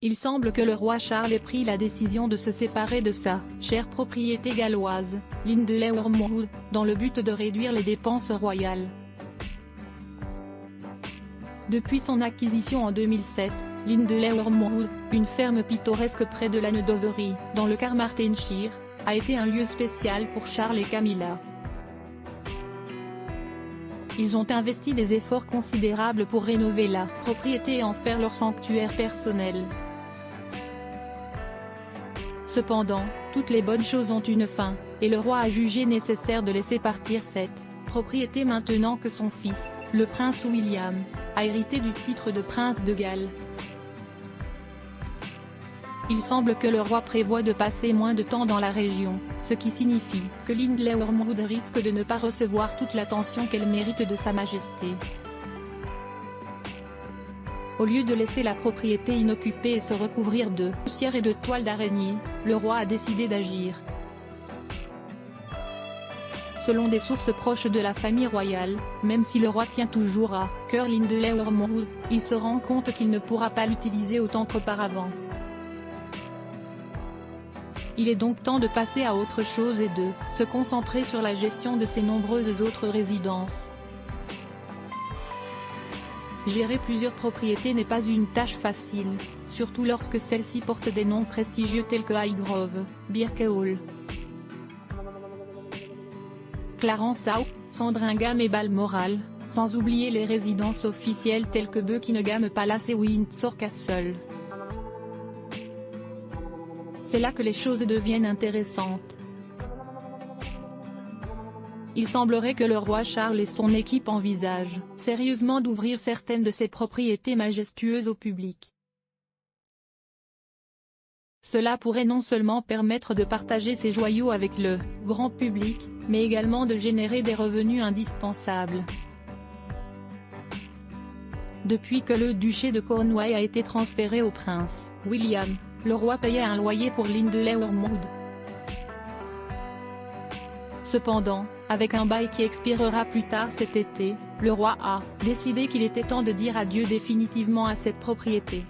Il semble que le roi Charles ait pris la décision de se séparer de sa chère propriété galloise, Lindley-Wormwood, dans le but de réduire les dépenses royales. Depuis son acquisition en 2007, Lindley-Wormwood, une ferme pittoresque près de Llandovery, dans le Carmarthenshire, a été un lieu spécial pour Charles et Camilla. Ils ont investi des efforts considérables pour rénover la propriété et en faire leur sanctuaire personnel. Cependant, toutes les bonnes choses ont une fin, et le roi a jugé nécessaire de laisser partir cette propriété maintenant que son fils, le prince William, a hérité du titre de prince de Galles. Il semble que le roi prévoit de passer moins de temps dans la région, ce qui signifie que Lindley-Wormwood risque de ne pas recevoir toute l'attention qu'elle mérite de Sa Majesté. Au lieu de laisser la propriété inoccupée et se recouvrir de poussière et de toiles d'araignée, le roi a décidé d'agir. Selon des sources proches de la famille royale, même si le roi tient toujours à cœur Lindley-Wormwood, il se rend compte qu'il ne pourra pas l'utiliser autant qu'auparavant. Il est donc temps de passer à autre chose et de se concentrer sur la gestion de ses nombreuses autres résidences. Gérer plusieurs propriétés n'est pas une tâche facile, surtout lorsque celles-ci portent des noms prestigieux tels que Highgrove, Birkehall, Clarence House, Sandringham et Balmoral, sans oublier les résidences officielles telles que Buckingham Palace et Windsor Castle. C'est là que les choses deviennent intéressantes. Il semblerait que le roi Charles et son équipe envisagent sérieusement d'ouvrir certaines de ces propriétés majestueuses au public. Cela pourrait non seulement permettre de partager ces joyaux avec le grand public, mais également de générer des revenus indispensables. Depuis que le duché de Cornouailles a été transféré au prince William, le roi payait un loyer pour Lindley-Wormwood. Cependant, avec un bail qui expirera plus tard cet été, le roi a décidé qu'il était temps de dire adieu définitivement à cette propriété.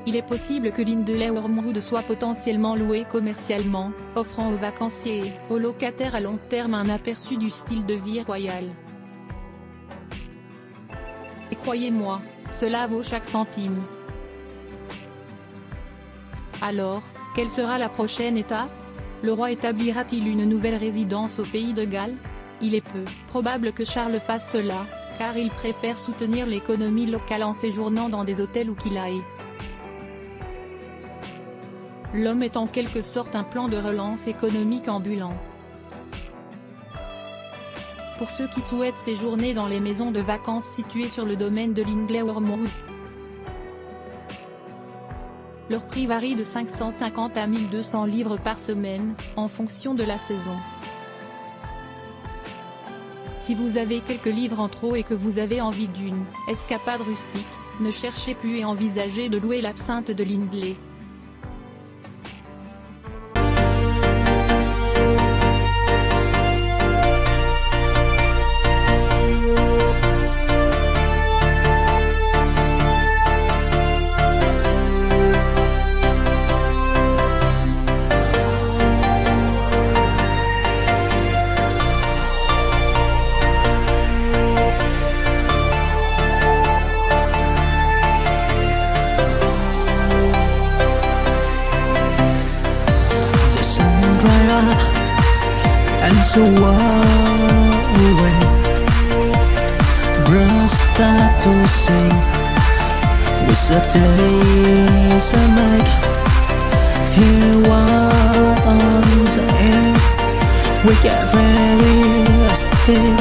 Il est possible que Lindley-Wormwood soit potentiellement loué commercialement, offrant aux vacanciers et aux locataires à long terme un aperçu du style de vie royal. Et croyez-moi, cela vaut chaque centime. Alors, quelle sera la prochaine étape? Le roi établira-t-il une nouvelle résidence au pays de Galles? Il est peu probable que Charles fasse cela, car il préfère soutenir l'économie locale en séjournant dans des hôtels où qu'il aille. L'homme est en quelque sorte un plan de relance économique ambulant. Pour ceux qui souhaitent séjourner dans les maisons de vacances situées sur le domaine de Lindley-Wormwood, leur prix varie de 550 à 1200 livres par semaine, en fonction de la saison. Si vous avez quelques livres en trop et que vous avez envie d'une escapade rustique, ne cherchez plus et envisagez de louer l'absinthe de Lindley. And so away, birds start to sing. With a days and night, here what on the air, we get very still.